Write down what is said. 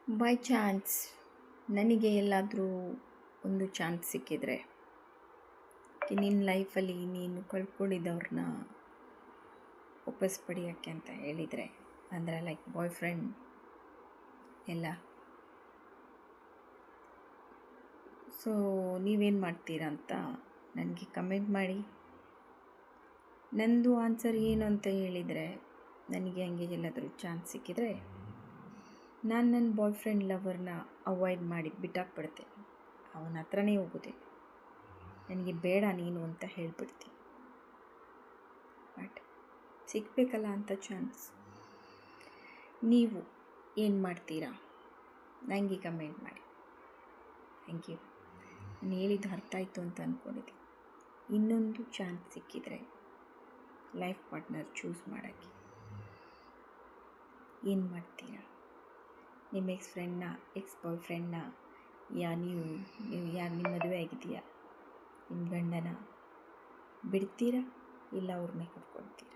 By chance ನನಗೆ ಎಲ್ಲಾದರೂ ಒಂದು ಚಾನ್ಸ್ ಸಿಕ್ಕಿದರೆ ನಿನ್ನ ಲೈಫಲ್ಲಿ ನೀನು ಕಳ್ಕೊಂಡಿದ್ದವ್ರನ್ನ ವಾಪಸ್ ಪಡೆಯೋಕ್ಕೆ ಅಂತ ಹೇಳಿದರೆ, ಅಂದರೆ ಲೈಕ್ ಬಾಯ್ ಫ್ರೆಂಡ್ ಎಲ್ಲ, ಸೊ ನೀವೇನು ಮಾಡ್ತೀರಾ ಅಂತ ನನಗೆ ಕಮೆಂಟ್ ಮಾಡಿ. ನಂದು ಆನ್ಸರ್ ಏನು ಅಂತ ಹೇಳಿದರೆ, ನನಗೆ ಹಂಗೆ ಎಲ್ಲಾದರೂ ಚಾನ್ಸ್ ಸಿಕ್ಕಿದರೆ ನಾನು ನನ್ನ ಬಾಯ್ ಫ್ರೆಂಡ್ ಲವರ್ನ ಅವಾಯ್ಡ್ ಮಾಡಿ ಬಿಟ್ಟಾಕ್ಬಿಡ್ತೀನಿ. ಅವನ ಹತ್ರನೇ ಹೋಗುತ್ತೆ, ನನಗೆ ಬೇಡ ನೀನು ಅಂತ ಹೇಳಿಬಿಡ್ತೀನಿ. ಬಟ್ ಸಿಗಬೇಕಲ್ಲ ಅಂತ ಚಾನ್ಸ್. ನೀವು ಏನು ಮಾಡ್ತೀರಾ ನನಗೆ ಕಮೆಂಟ್ ಮಾಡಿ. Thank you. ನಾನು ಹೇಳಿದ್ದು ಅರ್ಥ ಆಯಿತು ಅಂತ ಅಂದ್ಕೊಂಡಿದ್ದೀನಿ. ಇನ್ನೊಂದು ಚಾನ್ಸ್ ಸಿಕ್ಕಿದರೆ ಲೈಫ್ ಪಾರ್ಟ್ನರ್ ಚೂಸ್ ಮಾಡೋಕ್ಕೆ ಏನು ಮಾಡ್ತೀರಾ? ನಿಮ್ಮ ಎಕ್ಸ್ ಬಾಯ್ ಫ್ರೆಂಡ್ನ ನೀವು ಯಾರು ನಿಮ್ಮ ಮದುವೆ ಆಗಿದೆಯಾ ನಿಮ್ಮ ಗಂಡನ ಬಿಡ್ತೀರಾ ಇಲ್ಲ ಅವ್ರನ್ನೇ ಕಟ್ಕೊಳ್ತೀರಾ?